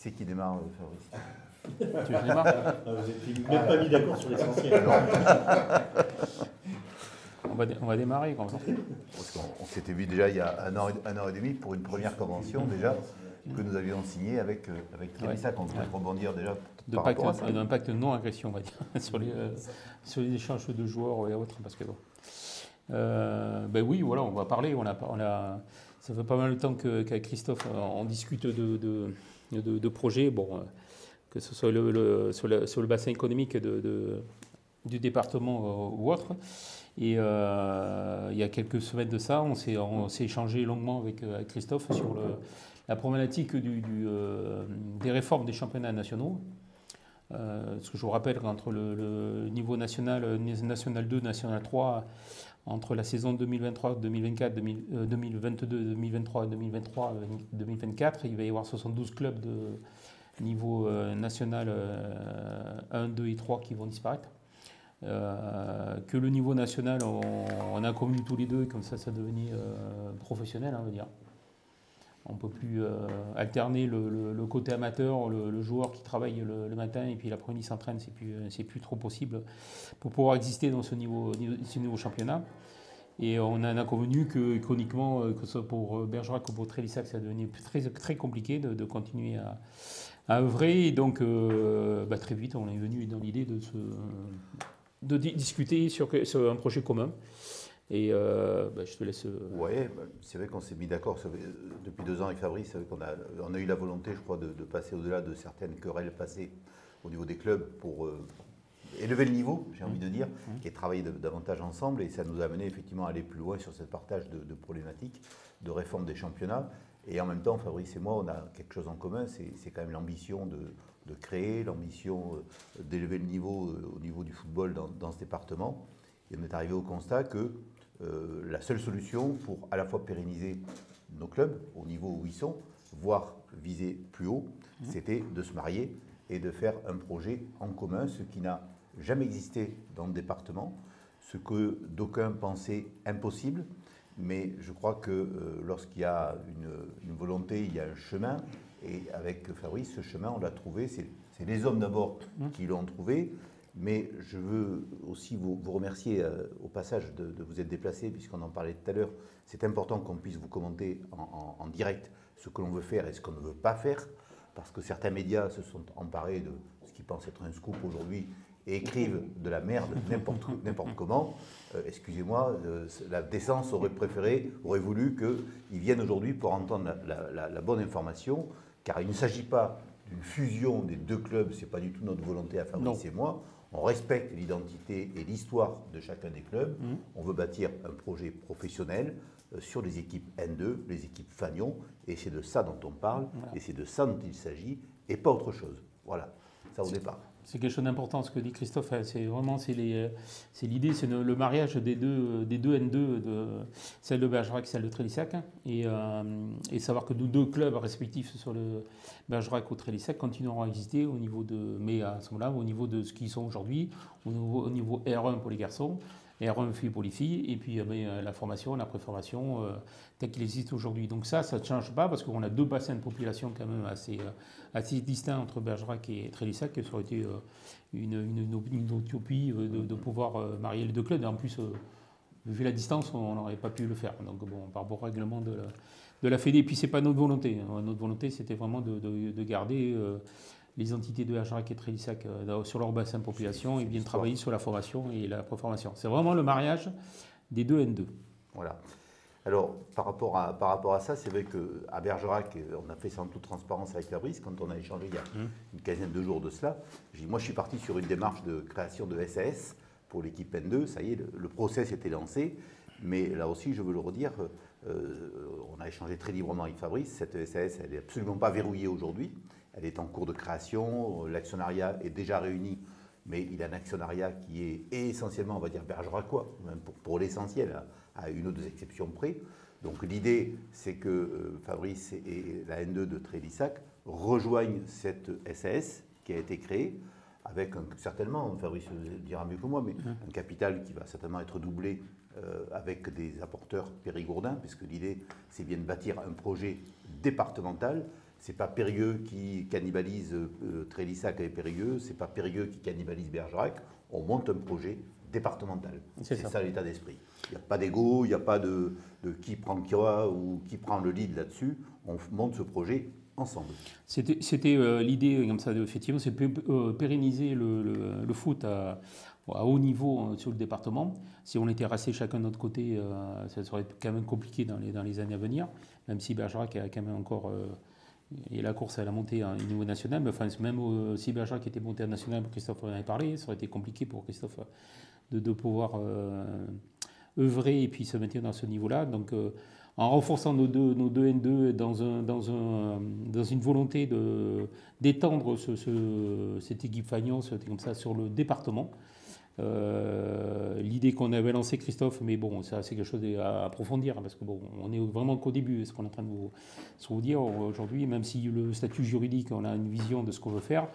c'est qui démarre, Fabrice? Tu démarres? Vous n'êtes même pas mis d'accord sur l'essentiel. On va démarrer comme ça. Parce qu'on s'était vu déjà il y a un an et demi pour une première convention déjà que nous avions signée avec Trélissac. On peut rebondir déjà par rapport à ça. D'impact non-agression, on va dire, sur les échanges de joueurs et autres. Parce que bon. Ben oui, voilà, on va parler. Ça fait pas mal de temps qu'avec Christophe, on discute de projets, bon, que ce soit sur le bassin économique du département ou autre. Et il y a quelques semaines de ça, on s'est échangé longuement avec Christophe sur la problématique des réformes des championnats nationaux. Ce que je vous rappelle qu'entre le niveau national, national 2, national 3, entre la saison 2023-2024, 2022-2023 et 2023-2024, il va y avoir 72 clubs de niveau national 1, 2 et 3 qui vont disparaître. Que le niveau national, on a convenu tous les deux, comme ça devenait professionnel, on va dire. On ne peut plus alterner le côté amateur, le joueur qui travaille le matin et puis l'après-midi s'entraîne, c'est plus trop possible pour pouvoir exister dans ce niveau championnat. Et on en a convenu que chroniquement, que ce soit pour Bergerac ou pour Trélissac, ça devenait très, très compliqué de continuer à œuvrer. Et donc, très vite, on est venu dans l'idée de discuter sur un projet commun. Et je te laisse. Oui, c'est vrai qu'on s'est mis d'accord depuis 2 ans avec Fabrice. On a eu la volonté, je crois, de passer au-delà de certaines querelles passées au niveau des clubs pour élever le niveau, j'ai envie de dire, et travailler davantage ensemble. Et ça nous a amené effectivement à aller plus loin sur ce partage de problématiques, de réforme des championnats. Et en même temps, Fabrice et moi, on a quelque chose en commun, c'est quand même l'ambition de créer, l'ambition d'élever le niveau au niveau du football dans ce département. Et on est arrivé au constat que la seule solution pour à la fois pérenniser nos clubs au niveau où ils sont, voire viser plus haut, c'était de se marier et de faire un projet en commun, ce qui n'a jamais existé dans le département, ce que d'aucuns pensaient impossible. Mais je crois que lorsqu'il y a une volonté, il y a un chemin. Et avec Fabrice, ce chemin, on l'a trouvé. C'est les hommes d'abord qui l'ont trouvé. Mais je veux aussi vous remercier au passage de vous être déplacé, puisqu'on en parlait tout à l'heure. C'est important qu'on puisse vous commenter en direct ce que l'on veut faire et ce qu'on ne veut pas faire, parce que certains médias se sont emparés de ce qu'ils pensent être un scoop aujourd'hui et écrivent de la merde n'importe comment. Excusez-moi, la décence aurait voulu qu'ils viennent aujourd'hui pour entendre la bonne information, car il ne s'agit pas d'une fusion des 2 clubs, ce n'est pas du tout notre volonté à Fabrice et moi. On respecte l'identité et l'histoire de chacun des clubs. On veut bâtir un projet professionnel sur les équipes N2, les équipes Fagnon, et c'est de ça dont on parle, et c'est de ça dont il s'agit, et pas autre chose. Voilà, ça au départ. C'est quelque chose d'important ce que dit Christophe, c'est l'idée, c'est le mariage des deux N2, celle de Bergerac et celle de Trélissac, et savoir que nos 2 clubs respectifs sur le Bergerac ou Trélissac continueront à exister mais à ce moment-là, au niveau de ce qu'ils sont aujourd'hui, au niveau R1 pour les garçons, R1 filles pour les filles, et puis la formation, la préformation, tel qu'il existe aujourd'hui. Donc ça ne change pas, parce qu'on a 2 bassins de population quand même assez distincts entre Bergerac et Trélissac, que ça aurait été une utopie de pouvoir marier les 2 clubs. Et en plus, vu la distance, on n'aurait pas pu le faire. Donc bon, par rapport au règlement de la Fédé, et puis c'est pas notre volonté. Notre volonté, c'était vraiment de garder les entités de Bergerac et Trélissac sur leur bassin de population et bien travailler sur la formation et la préformation. C'est vraiment le mariage des 2 N2. Voilà. Alors, par rapport à ça, c'est vrai qu'à Bergerac, on a fait ça en toute transparence avec Fabrice, quand on a échangé il y a une quinzaine de jours de cela. Moi, je suis parti sur une démarche de création de SAS pour l'équipe N2. Ça y est, le process était lancé. Mais là aussi, je veux le redire, on a échangé très librement avec Fabrice. Cette SAS, elle n'est absolument pas verrouillée aujourd'hui. Elle est en cours de création. L'actionnariat est déjà réuni, mais il a un actionnariat qui est essentiellement, on va dire, bergeracois, même pour l'essentiel, à une ou 2 exceptions près. Donc l'idée, c'est que Fabrice et la N2 de Trélissac rejoignent cette SAS qui a été créée, avec certainement, Fabrice dira mieux que moi, mais un capital qui va certainement être doublé avec des apporteurs périgourdins, puisque l'idée, c'est bien de bâtir un projet départemental C'est pas Périgueux qui cannibalise Trélissac avec Périgueux, c'est pas Périgueux qui cannibalise Bergerac. On monte un projet départemental. C'est ça l'état d'esprit. Il n'y a pas d'ego, il n'y a pas de qui prend quoi ou qui prend le lead là-dessus. On monte ce projet ensemble. C'était l'idée comme ça, effectivement, c'est pérenniser le foot à haut niveau sur le département. Si on était restés chacun de notre côté, ça serait quand même compliqué dans les années à venir, même si Bergerac a quand même encore... et la course à la montée au niveau national, mais enfin, même si Bergerac était monté à national, Christophe en avait parlé, ça aurait été compliqué pour Christophe de pouvoir œuvrer et puis se maintenir dans ce niveau-là. Donc, en renforçant nos deux N2 dans une volonté d'étendre cette équipe Fagnon comme ça sur le département. L'idée qu'on avait lancée, Christophe, mais bon, ça c'est quelque chose à approfondir, parce que bon, on est vraiment qu'au début, ce qu'on est en train de vous dire aujourd'hui, même si le statut juridique, on a une vision de ce qu'on veut faire,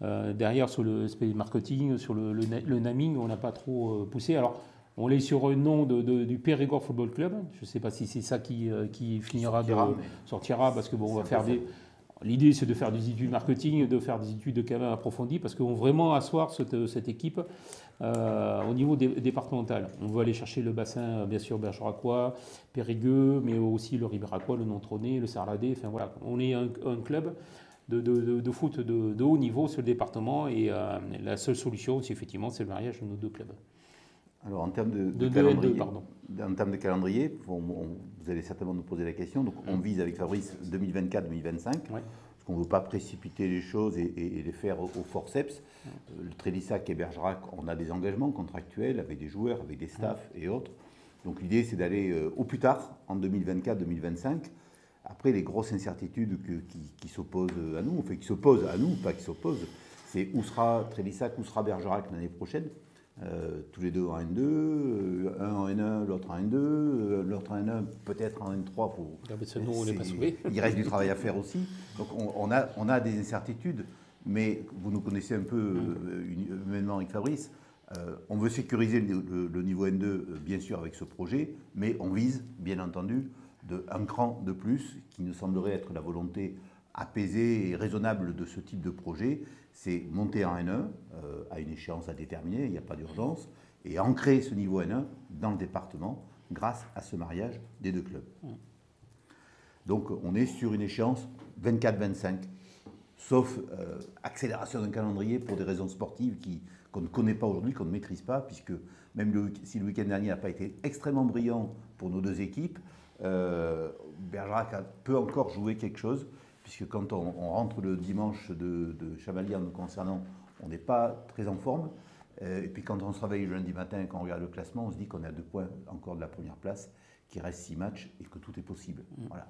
derrière sur l'aspect marketing, sur le naming, on n'a pas trop poussé. Alors, on est sur un nom du Périgord Football Club, je ne sais pas si c'est ça qui sortira, parce que bon, on va faire des... L'idée, c'est de faire des études marketing, de faire des études quand même approfondies, parce qu'on veut vraiment asseoir cette équipe au niveau départemental. On veut aller chercher le bassin, bien sûr, bergeracois, Périgueux, mais aussi le Ribéracois, le Nontronais, le Sarladais. Enfin voilà, on est un club de foot de haut niveau sur le département, et la seule solution, c'est effectivement, c'est le mariage de nos deux clubs. Alors en termes de calendrier, vous allez certainement nous poser la question. Donc on vise avec Fabrice 2024-2025. Ouais. Parce qu'on ne veut pas précipiter les choses et les faire au forceps. Le Trélissac et Bergerac, on a des engagements contractuels avec des joueurs, avec des staffs et autres. Donc l'idée, c'est d'aller au plus tard, en 2024-2025. Après, les grosses incertitudes qui s'opposent à nous, enfin qui s'opposent à nous, pas qui s'opposent, c'est où sera Trélissac, où sera Bergerac l'année prochaine. Tous les deux en N2, un en N1, l'autre en N2, l'autre en N1, peut-être en N3. On n'est pas sauvé. Il reste du travail à faire aussi. Donc on a des incertitudes, mais vous nous connaissez un peu humainement avec Fabrice. On veut sécuriser le niveau N2, bien sûr, avec ce projet, mais on vise, bien entendu, un cran de plus, qui nous semblerait être la volonté apaisée et raisonnable de ce type de projet. C'est monter en N1 à une échéance à déterminer, il n'y a pas d'urgence, et ancrer ce niveau N1 dans le département grâce à ce mariage des deux clubs. Donc on est sur une échéance 24-25, sauf accélération d'un calendrier pour des raisons sportives qu'on ne connaît pas aujourd'hui, qu'on ne maîtrise pas, puisque même si le week-end dernier n'a pas été extrêmement brillant pour nos deux équipes, Bergerac peut encore jouer quelque chose, puisque quand on rentre le dimanche de Chamalières nous concernant, on n'est pas très en forme. Et puis quand on se réveille le lundi matin et qu'on regarde le classement, on se dit qu'on est à 2 points encore de la première place, qu'il reste 6 matchs et que tout est possible. Voilà.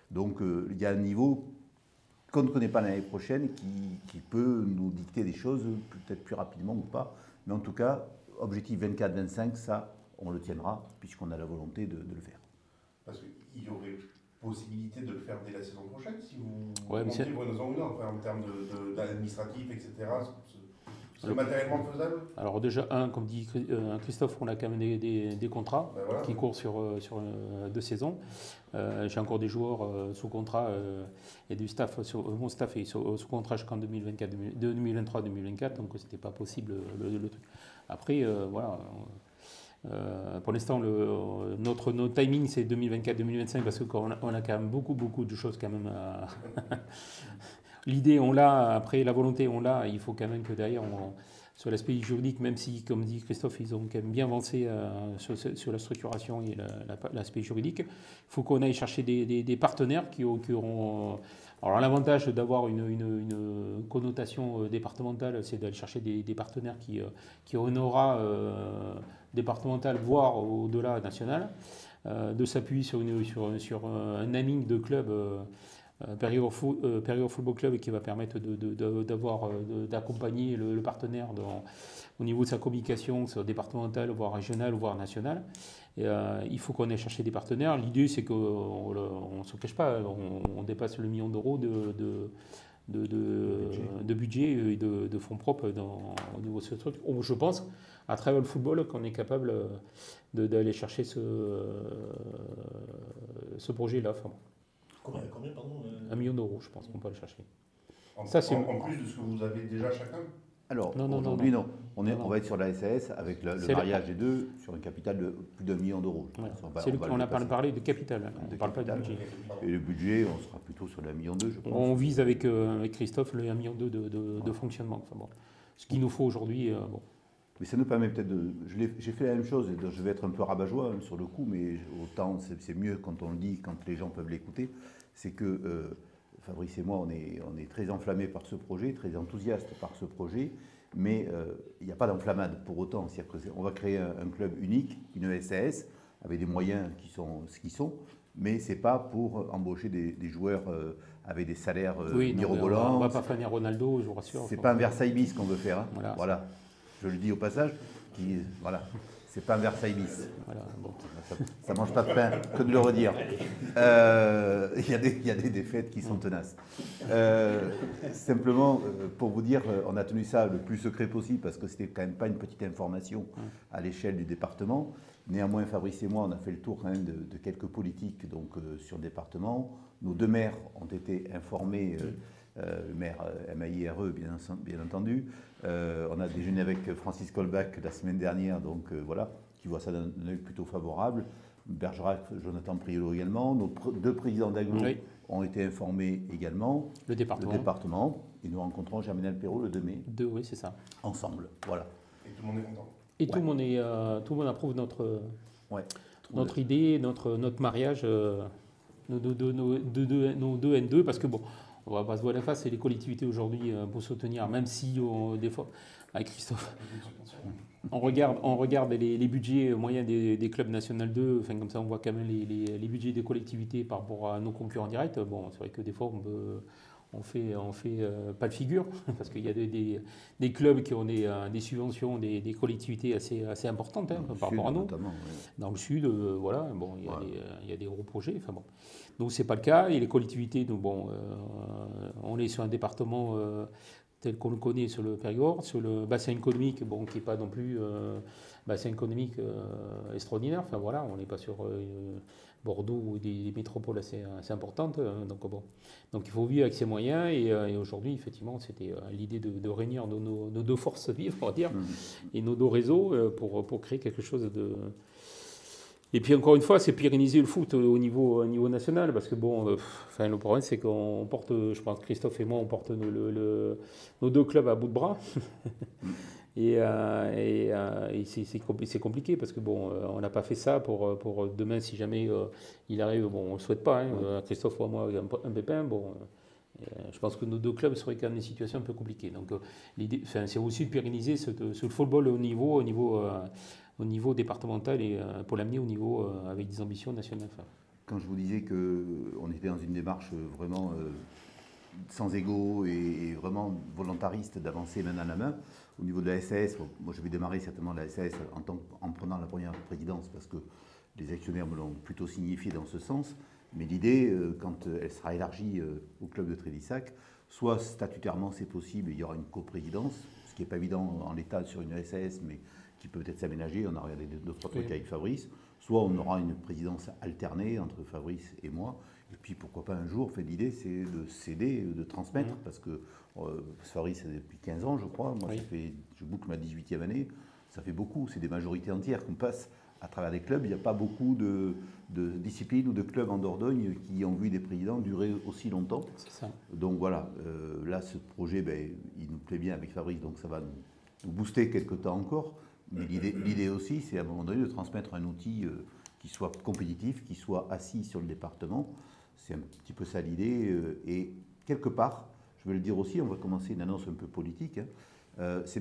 Donc il y a un niveau qu'on ne connaît pas l'année prochaine qui peut nous dicter des choses, peut-être plus rapidement ou pas. Mais en tout cas, objectif 24-25, ça, on le tiendra, puisqu'on a la volonté de le faire. Parce qu'il y aurait possibilité de le faire dès la saison prochaine, si vous montez en termes d'administratif, etc. C'est matériellement faisable? Alors déjà, comme dit Christophe, on a quand même des contrats qui courent sur 2 saisons. J'ai encore des joueurs sous contrat et du staff, mon staff est sous contrat jusqu'en 2023-2024, donc c'était pas possible le truc. Après, voilà. Pour l'instant, notre timing, c'est 2024-2025 parce qu'on a quand même beaucoup de choses quand même. L'idée, on l'a. Après, la volonté, on l'a. Il faut quand même que derrière, sur l'aspect juridique, même si, comme dit Christophe, ils ont quand même bien avancé sur la structuration et l'aspect juridique, il faut qu'on aille chercher des partenaires qui auront... Alors l'avantage d'avoir une connotation départementale, c'est d'aller chercher des partenaires qui ont une aura départementale, voire au-delà national, de s'appuyer sur un naming de club Périgord Football Club qui va permettre d'accompagner le partenaire au niveau de sa communication, soit départementale, voire régionale, voire nationale. Et, il faut qu'on ait cherché des partenaires. L'idée, c'est qu'on ne se cache pas, on dépasse le million d'euros de budget et de fonds propres au niveau de ce truc. Je pense, à travers le football, qu'on est capable d'aller chercher ce projet-là. Combien, pardon 1 million d'euros, je pense qu'on peut aller chercher. En, Ça, c'est- en plus de ce que vous avez déjà chacun. Alors, Non, non, aujourd'hui, non. Non. On va être sur la SAS avec le C'est mariage des deux sur un capital de plus d'1 million d'euros. Ouais. va On a dépasser. parlé de capital, hein. De On ne parle pas de capital. budget. Et le budget, on sera plutôt sur la 1,2 million, je pense. On vise avec Christophe le 1,2 million de fonctionnement. Enfin, bon. Ce qu'il nous faut aujourd'hui, bon. Mais ça nous permet peut-être de... J'ai fait la même chose, et je vais être un peu rabat-joie sur le coup, mais autant c'est mieux quand on le dit, quand les gens peuvent l'écouter, c'est que Fabrice et moi, on est très enflammés par ce projet, très enthousiastes par ce projet, mais il n'y a pas d'enflammade pour autant. On va créer un club unique, une SAS, avec des moyens qui sont ce qu'ils sont, mais ce n'est pas pour embaucher des joueurs avec des salaires mirobolants. On ne va pas faire Ronaldo, je vous rassure. C'est pas un Versailles bis qu'on veut faire. Hein. Voilà. Je le dis au passage. C'est pas un Versailles bis. Voilà, bon. Ça mange pas de pain que de le redire. Il y a des défaites qui sont tenaces. Simplement, pour vous dire, on a tenu ça le plus secret possible parce que c'était quand même pas une petite information à l'échelle du département. Néanmoins, Fabrice et moi, on a fait le tour quand même de quelques politiques sur le département. Nos deux maires ont été informés. Le maire MAIRE, bien entendu. On a déjeuné avec Francis Colbach la semaine dernière, qui voit ça d'un œil plutôt favorable. Bergerac, Jonathan Priolo également. Nos deux présidents d'agglo ont été informés également. Le département. Et nous rencontrons Germinal Perrault le 2 mai. Oui, c'est ça. Ensemble, voilà. Et tout le monde est content. Et tout le monde approuve notre idée, notre mariage, nos deux N2, parce que bon, on va pas se voir la face, c'est les collectivités aujourd'hui pour soutenir, même si des fois, avec Christophe, on regarde les budgets moyens des clubs national 2, enfin comme ça on voit quand même les budgets des collectivités par rapport à nos concurrents directs. Bon, c'est vrai que des fois on fait pas de figure, parce qu'il y a des clubs qui ont des subventions, des collectivités assez importantes par rapport à nous. Dans le sud, voilà, bon, il y a des gros projets. Enfin bon. Donc c'est pas le cas. Et les collectivités, donc bon, on est sur un département tel qu'on le connaît sur le Périgord, sur le bassin économique, bon, qui n'est pas non plus bassin économique extraordinaire. Enfin voilà, on n'est pas sur Bordeaux ou des métropoles assez importantes. Donc il faut vivre avec ses moyens. Et aujourd'hui, effectivement, c'était l'idée de réunir nos deux forces vives, on va dire, et nos deux réseaux pour créer quelque chose de... Et puis encore une fois, c'est pérenniser le foot au niveau national, parce que bon, le problème c'est qu'on porte, je pense Christophe et moi, on porte nos deux clubs à bout de bras. Et c'est compliqué parce que bon, on n'a pas fait ça pour demain si jamais il arrive, bon, on le souhaite pas, Christophe ou moi un pépin, bon. Je pense que nos deux clubs seraient quand même des situations un peu compliquées. Donc l'idée, c'est aussi de pérenniser ce football au niveau départemental et pour l'amener au niveau avec des ambitions nationales. Quand je vous disais qu'on était dans une démarche vraiment sans ego et vraiment volontariste d'avancer main dans la main, au niveau de la SAS, moi je vais démarrer certainement la SAS en prenant la première présidence parce que les actionnaires me l'ont plutôt signifié dans ce sens. Mais l'idée, quand elle sera élargie au club de Trélissac, soit statutairement c'est possible, il y aura une coprésidence, ce qui n'est pas évident en l'état sur une SAS, mais qui peut peut-être s'aménager, on a regardé d'autres trucs avec Fabrice, soit on aura une présidence alternée entre Fabrice et moi, et puis pourquoi pas un jour, l'idée c'est de céder, de transmettre, parce que Fabrice c'est depuis 15 ans je crois, moi je boucle ma 18e année, ça fait beaucoup, c'est des majorités entières qu'on passe à travers des clubs, il n'y a pas beaucoup de disciplines ou de clubs en Dordogne qui ont vu des présidents durer aussi longtemps. C'est ça. Donc voilà, là ce projet, il nous plaît bien avec Fabrice, donc ça va nous booster quelques temps encore. Mais l'idée aussi, c'est à un moment donné de transmettre un outil qui soit compétitif, qui soit assis sur le département. C'est un petit peu ça l'idée. Et quelque part, je vais le dire aussi, on va commencer une annonce un peu politique, c'est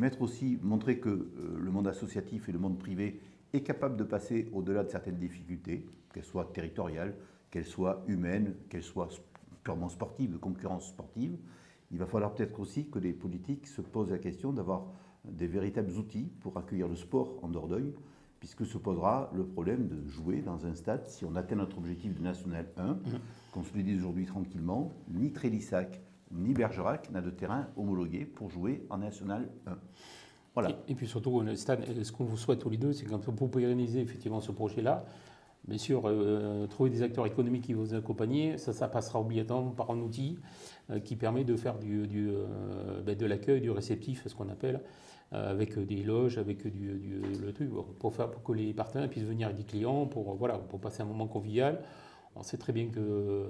montrer que le monde associatif et le monde privé est capable de passer au-delà de certaines difficultés, qu'elles soient territoriales, qu'elles soient humaines, qu'elles soient purement sportives, de concurrence sportive. Il va falloir peut-être aussi que les politiques se posent la question d'avoir des véritables outils pour accueillir le sport en Dordogne, puisque se posera le problème de jouer dans un stade, si on atteint notre objectif de National 1, qu'on se le dise aujourd'hui tranquillement, ni Trélissac, ni Bergerac n'a de terrain homologué pour jouer en National 1. Voilà. Et puis surtout, le stade, ce qu'on vous souhaite tous les deux, c'est pour pérenniser effectivement ce projet-là, Bien sûr, trouver des acteurs économiques qui vont vous accompagner, ça passera obligatoirement par un outil qui permet de faire de l'accueil, du réceptif, ce qu'on appelle, avec des loges, avec le truc, pour que les partenaires puissent venir avec des clients, pour passer un moment convivial. On sait très bien que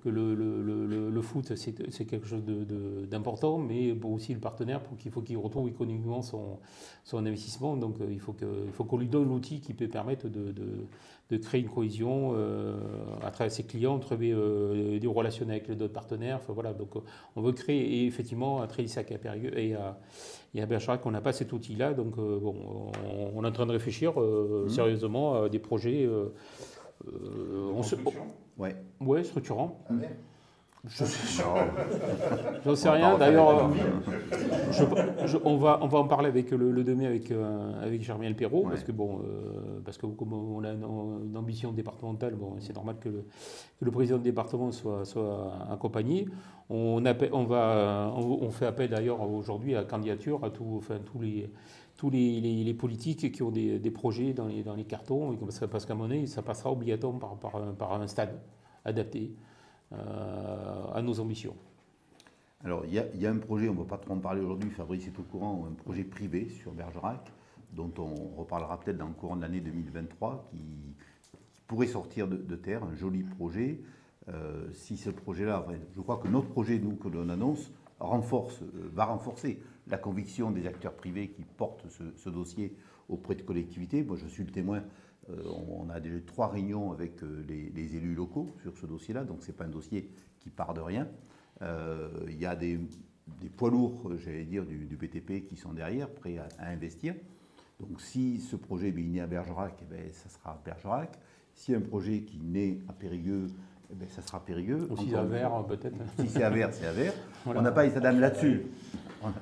le foot, c'est quelque chose d'important, mais aussi le partenaire, il faut qu'il retrouve économiquement son investissement. Donc il faut qu'on lui donne l'outil qui peut permettre de créer une cohésion à travers ses clients, trouver des relations avec les autres partenaires. Enfin, voilà, donc on veut créer, et effectivement, à Trélissac et à Périgueux et à Bergerac, on n'a pas cet outil-là. Donc on est en train de réfléchir sérieusement à des projets. Ouais, structurant. J'en sais rien. D'ailleurs, on va en parler avec le demain avec Germain Perrault, parce que comme on a une ambition départementale, c'est normal que le président du département soit accompagné. On fait appel d'ailleurs aujourd'hui à la candidature à tous les politiques qui ont des projets dans les cartons, parce qu'à mon avis, ça passera obligatoirement par un stade adapté à nos ambitions. Alors, il y a un projet, on ne va pas trop en parler aujourd'hui, Fabrice est au courant, un projet privé sur Bergerac, dont on reparlera peut-être dans le courant de l'année 2023, qui pourrait sortir de terre, un joli projet. Si ce projet-là, je crois que notre projet, nous, que l'on annonce, va renforcer la conviction des acteurs privés qui portent ce dossier auprès de collectivités. Moi, je suis le témoin. On a déjà 3 réunions avec les élus locaux sur ce dossier-là, donc ce n'est pas un dossier qui part de rien. Il y a des poids lourds, j'allais dire, du BTP qui sont derrière, prêts à investir. Donc si ce projet est né à Bergerac, ça sera à Bergerac. S'il y a un projet qui naît à Périgueux, ça sera Périgueux. Ou si c'est à Vers, peut-être. Si c'est à Vers, c'est à Vers. Voilà. On n'a pas état d'âme là-dessus.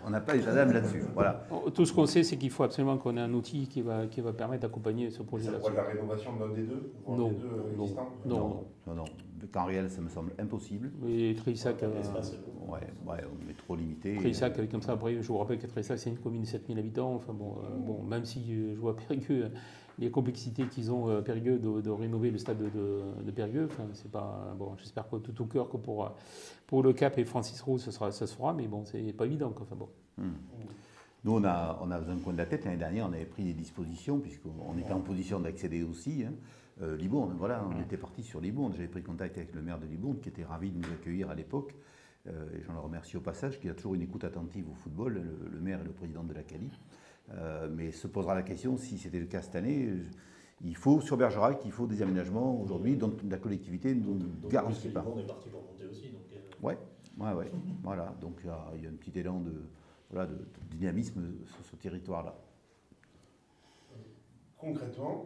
On n'a pas état d'âme là-dessus. Voilà. Tout ce qu'on sait, c'est qu'il faut absolument qu'on ait un outil qui va permettre d'accompagner ce projet-là. Ça pourrait être la rénovation de l'un des deux, Non, des deux existants. Non. En réel, ça me semble impossible. Et Trélissac, on est trop limité. Trélissac, comme ça, après, je vous rappelle que Trélissac, c'est une commune de 7000 habitants. Enfin, même si je vois Périgueux, les complexités qu'ils ont, Périgueux, de rénover le stade de Périgueux, enfin, c'est pas. Bon, j'espère que tout au cœur que pour le Cap et Francis Roux, ça se fera, mais bon, c'est pas évident. Enfin, bon. Nous, on a besoin de coin de la tête. L'année dernière, on avait pris des dispositions, puisqu'on était en position d'accéder aussi. Libourne, on était parti sur Libourne. J'avais pris contact avec le maire de Libourne, qui était ravi de nous accueillir à l'époque. Et j'en le remercie au passage, qui a toujours une écoute attentive au football, le maire et le président de la CALI. Mais se posera la question, si c'était le cas cette année, il faut, sur Bergerac, il faut des aménagements aujourd'hui, dont la collectivité ne nous garantit pas. On est parti pour monter aussi. Donc, Ouais. Voilà, donc il y a un petit élan de dynamisme sur ce territoire-là. Concrètement,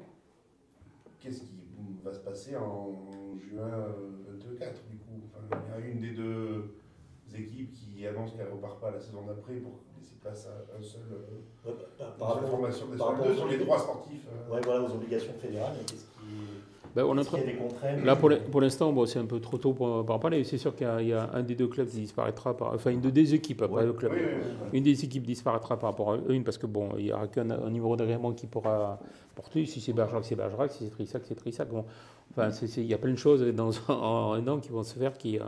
qu'est-ce qui va se passer en juin 2024 du coup? Il y a une des deux équipes qui annonce qu'elle ne repart pas la saison d'après pour laisser place à un seul formation sur les droits sportifs. Aux obligations fédérales. Qu'est-ce qui y a des contraintes? Là, pour l'instant, c'est un peu trop tôt pour en parler. C'est sûr qu'il y a un des deux clubs qui disparaîtra, une des équipes, pas le club. Une des équipes disparaîtra par rapport à une, parce que il n'y aura qu'un numéro d'agrément qui pourra porter. Si c'est Bergerac, c'est Bergerac. Si c'est Trélissac, c'est Trélissac. Il y a plein de choses en un an qui vont se faire qui.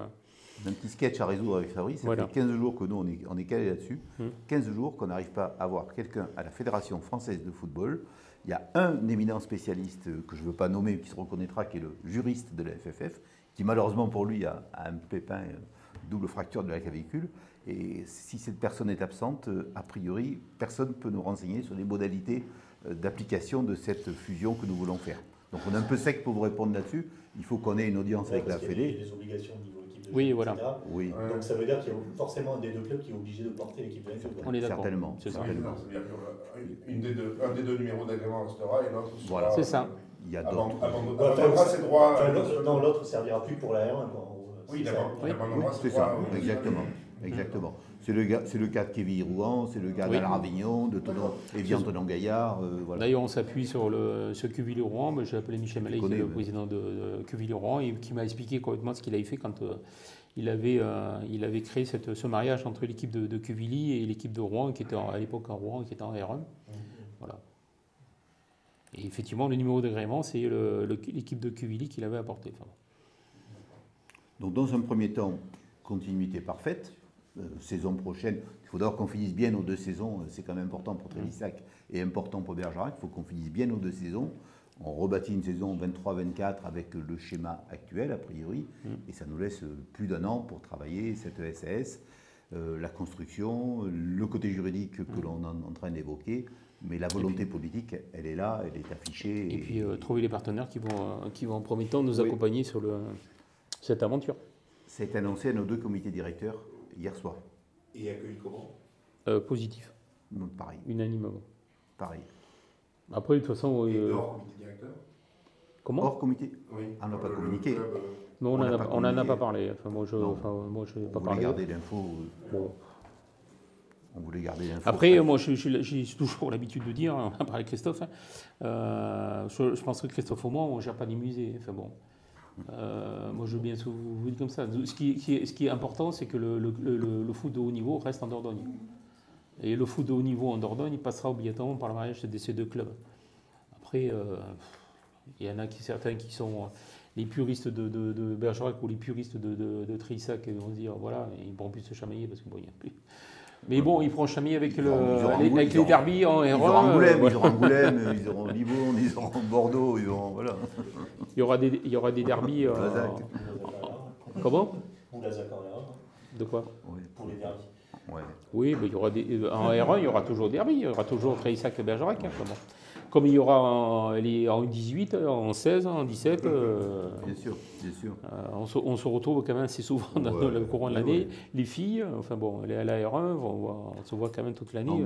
Un petit sketch à résoudre avec Fabrice. Ça fait 15 jours que nous, on est calé là-dessus. 15 jours qu'on n'arrive pas à avoir quelqu'un à la Fédération française de football. Il y a un éminent spécialiste que je ne veux pas nommer, qui se reconnaîtra, qui est le juriste de la FFF, qui malheureusement pour lui a un pépin, double fracture de la clavicule. Et si cette personne est absente, a priori, personne ne peut nous renseigner sur les modalités d'application de cette fusion que nous voulons faire. Donc on est un peu sec pour vous répondre là-dessus. Il faut qu'on ait une audience avec la Fédé. Il y a des obligations au niveau équipe de Oui, jeu, voilà. etc. Oui. Donc ça veut dire qu'il y a forcément un des deux clubs qui est obligé de porter l'équipe de la On est d'accord. Certainement. C'est ça. Certainement. C'est-à-dire qu'un des deux numéros d'agrément restera et l'autre sera. Voilà. C'est ça. Il y a d'autres. Abandonnera ses droits. Non, l'autre ne servira plus pour la R1. Oui, Oui, abandonnera ses c'est ça. droits. Exactement. C'est le cas de Kevin Rouen, c'est le cas d'Alain Ravignon, de Tonon Gaillard. Voilà. D'ailleurs, on s'appuie sur ce Quevilly-Rouen. J'ai appelé Michel Mallet, qui est le président de Quevilly-Rouen, et qui m'a expliqué complètement ce qu'il avait fait quand il avait créé ce mariage entre l'équipe de Quevilly et l'équipe de Rouen, qui était à l'époque en Rouen, qui était en R1. Voilà. Et effectivement, le numéro d'agrément, c'est l'équipe de Quevilly qui l'avait apporté. Enfin, Donc dans un premier temps, continuité parfaite. Saison prochaine, il faut d'abord qu'on finisse bien nos 2 saisons. C'est quand même important pour Trélissac et important pour Bergerac. Il faut qu'on finisse bien nos 2 saisons. On rebâtit une saison 23-24 avec le schéma actuel, a priori. Et ça nous laisse plus d'1 an pour travailler cette SAS, la construction, le côté juridique que l'on est en train d'évoquer. Mais la volonté politique, elle est là, elle est affichée. et puis trouver les partenaires qui vont en premier temps nous accompagner sur cette aventure. C'est annoncé à nos 2 comités directeurs hier soir. Et accueilli comment? Positif, Donc, pareil. unanimement. Pareil. Après, de toute façon... Et hors comité directeur? Comment? Hors comité. Oui. Ah, on n'a pas Le communiqué. club, Non, on n'a pas on n'en a communiqué. pas parlé. Enfin, moi, je Non. n'ai pas On voulait parlé. garder l'info. Bon. On voulait garder l'info. Après, moi, j'ai toujours l'habitude de dire, on a parlé de Christophe, je pense que Christophe au moins, on ne gère pas des musées. Enfin bon, moi, je veux bien vous dire comme ça. Ce qui est important, c'est que le foot de haut niveau reste en Dordogne. Et le foot de haut niveau en Dordogne, il passera obligatoirement par le mariage de ces 2 clubs. Après, il y en a certains qui sont les puristes de Bergerac ou les puristes de Trélissac et vont se dire, voilà, ils ne pourront plus se chamailler parce que bon, il n'y a plus... Mais bon, ils pourront chamailler avec, avec les derbies en R1. Ils auront Angoulême, ils auront Angoulême, ils auront Livourne, ils auront Bordeaux, ils auront... Voilà. Il y aura des derbies. Comment? Ou la Zac en R1, De quoi? Oui. pour les derbies. Ouais. Oui, mais il y aura en R1, il y aura toujours derby, il y aura toujours Trélissac et Bergerac. Comme il y aura en U18, en 16, en 17. Bien sûr, bien sûr. On se retrouve quand même assez souvent dans le courant de l'année. Les filles, enfin bon, à la R1, on se voit quand même toute l'année.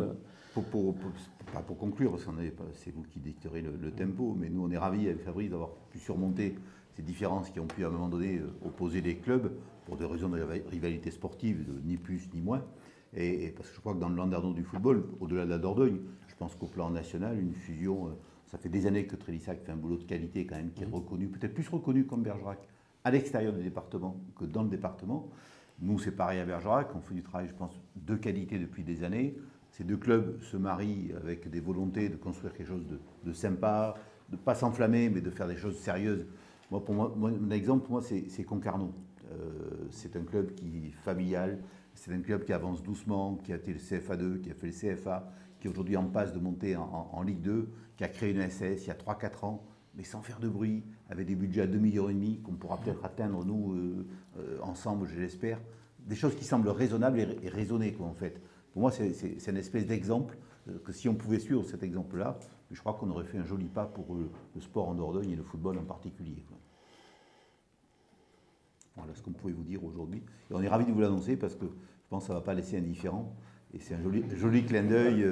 Pas pour conclure, parce que c'est vous qui dicterez le tempo, mais nous on est ravis avec Fabrice d'avoir pu surmonter ces différences qui ont pu à un moment donné opposer les clubs pour des raisons de rivalité sportive, ni plus ni moins. Et parce que je crois que dans le landerneau du football, au-delà de la Dordogne, je pense qu'au plan national, une fusion, ça fait des années que Trélissac fait un boulot de qualité quand même, qui est reconnu, peut-être plus reconnu comme Bergerac, à l'extérieur du département que dans le département. Nous, c'est pareil à Bergerac, on fait du travail, je pense, de qualité depuis des années. Ces 2 clubs se marient avec des volontés de construire quelque chose de sympa, de ne pas s'enflammer, mais de faire des choses sérieuses. Mon exemple, pour moi, c'est Concarneau. C'est un club qui est familial, c'est un club qui avance doucement, qui a été le CFA2, qui a fait le CFA, qui est aujourd'hui en passe de monter en Ligue 2, qui a créé une SS il y a 3-4 ans, mais sans faire de bruit, avec des budgets à 2,5 millions qu'on pourra peut-être atteindre, nous, ensemble, je l'espère. Des choses qui semblent raisonnables et raisonnées, quoi, en fait. Pour moi, c'est une espèce d'exemple, que si on pouvait suivre cet exemple-là, je crois qu'on aurait fait un joli pas pour le sport en Dordogne et le football en particulier, quoi. Voilà ce qu'on pouvait vous dire aujourd'hui. Et on est ravis de vous l'annoncer parce que je pense que ça ne va pas laisser indifférent. Et c'est un joli clin d'œil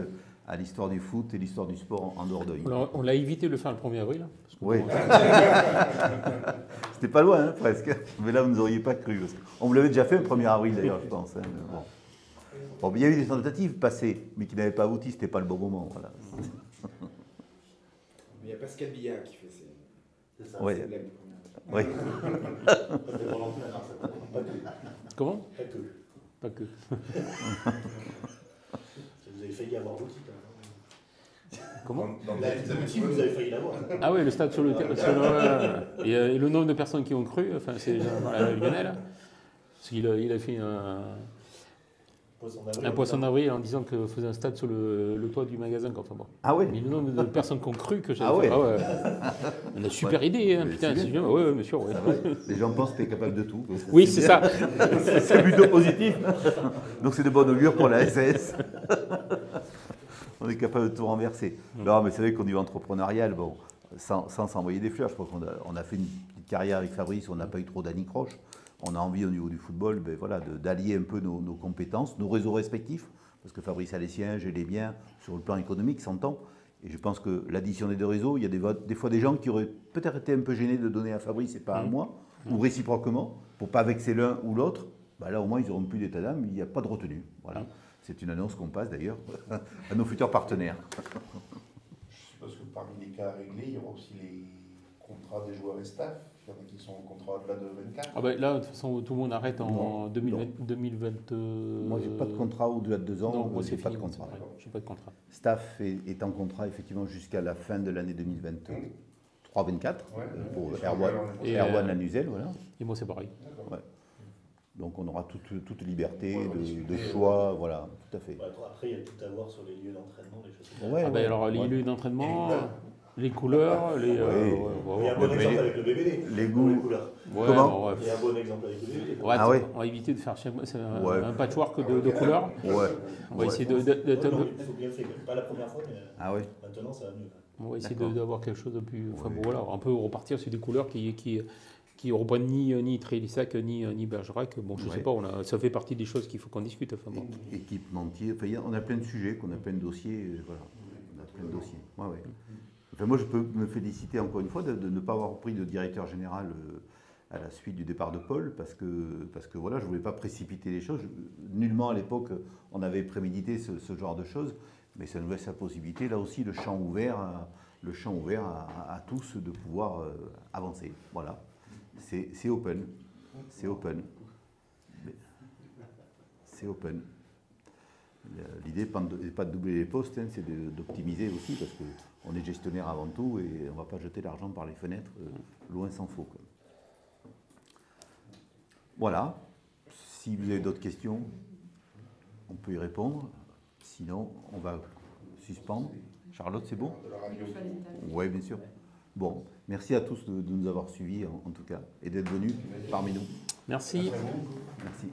à l'histoire du foot et l'histoire du sport en Dordogne. On l'a évité de le faire le 1er avril. Oui. C'était pas loin, hein, presque. Mais là, vous ne nous auriez pas cru. On vous l'avait déjà fait le 1er avril, d'ailleurs, je pense. Hein, bon, il y a eu des tentatives passées, mais qui n'avaient pas abouti. Ce n'était pas le bon moment. Voilà. Il y a Pascal Billard qui fait C'est ça. Ouais. blagues. Oui. Comment? Pas que. Pas que. Vous avez failli avoir l'outil quand même. Comment? L'outil, vous avez failli l'avoir. Ah oui, le stade sur le et le nombre de personnes qui ont cru, enfin, c'est Lionel. Parce qu'il a fait un poisson d'avril en disant que faisait un stade sur le toit du magasin. Enfin, bon. Ah oui. Mais le nombre de personnes qui ont cru que j'avais Ah fait. ouais. On a super idée, hein, Mais putain. c'est C'est bien. bien. Ouais, bien sûr. Ouais. Les gens pensent que tu es capable de tout. Oui, c'est bien. ça. C'est plutôt positif. Donc c'est de bon augure pour la SS. On est capable de tout renverser. Non, mais c'est vrai qu'au niveau entrepreneurial, bon, sans s'envoyer des fleurs, je crois qu'on a fait une petite carrière avec Fabrice, on n'a pas eu trop d'anicroches. On a envie au niveau du football voilà, d'allier un peu nos compétences, nos réseaux respectifs, parce que Fabrice a les siens, j'ai les miens, sur le plan économique, s'entend. Et je pense que l'addition des 2 réseaux, il y a des fois des gens qui auraient peut-être été un peu gênés de donner à Fabrice et pas à moi, ou réciproquement, pour ne pas vexer l'un ou l'autre. Bah là, au moins, ils n'auront plus d'état d'âme, il n'y a pas de retenue. Voilà. C'est une annonce qu'on passe d'ailleurs à nos futurs partenaires. Je suppose que parmi les cas à régler, il y aura aussi les contrats des joueurs et staff. Il y en a qui sont en contrat au-delà de 24. Ah ben là, de toute façon, tout le monde arrête en Non, 2020. Moi, j'ai pas de contrat au-delà de 2 ans. Non, moi, j'ai c'est pas fini. de Moi, c'est contrat. pareil. J'ai pas de contrat. Staff est en contrat effectivement jusqu'à la fin de l'année 2023-24 Ouais, pour et Erwan Lanuzel, voilà. Et moi, c'est pareil. D'accord. Ouais. Donc on aura toute liberté Ouais, on va de discuter, choix, voilà, tout à fait. Ouais, après, il y a tout à voir sur les lieux d'entraînement, les choses comme ça. Ouais, Ah ben alors, les ouais. lieux d'entraînement, les couleurs, les. Oui. Il y a un bon mais exemple les- avec le BBD. les pour goûts. les couleurs. Ouais, Comment bon, ouais. Il y a un bon exemple avec le BBD. Ouais, Ah ouais. On va éviter de faire chaque mois, c'est Ouais. un patchwork de couleurs. Ouais. On va Ouais. essayer Il faut bien faire. Pas la première fois, mais Ah ouais. maintenant, ça va mieux. on va essayer D'accord. d'avoir quelque chose de plus. Enfin Ouais. bon, voilà, on peut repartir sur des couleurs qui reprennent ni Trélissac ni Bergerac. Bon, je sais Ouais. pas, ça fait partie des choses qu'il faut qu'on discute. Enfin bon. Équipementier, enfin, on a plein de sujets, qu'on a plein de dossiers, voilà. On a plein de dossiers. Ouais, ouais. Enfin, moi, je peux me féliciter encore une fois de ne pas avoir pris de directeur général à la suite du départ de Paul, parce que voilà, je ne voulais pas précipiter les choses. Nullement à l'époque, on avait prémédité ce genre de choses, mais ça nous laisse la possibilité, là aussi, le champ ouvert à tous de pouvoir avancer. Voilà, c'est open, c'est open. C'est open. L'idée n'est pas de doubler les postes, hein, c'est d'optimiser aussi, parce qu'on est gestionnaire avant tout et on ne va pas jeter l'argent par les fenêtres, loin s'en faut. Quoi. Voilà. Si vous avez d'autres questions, on peut y répondre. Sinon, on va suspendre. Charlotte, c'est bon? De la radio. Oui, bien sûr. Bon, merci à tous de nous avoir suivis en tout cas et d'être venus parmi nous. Merci. Merci.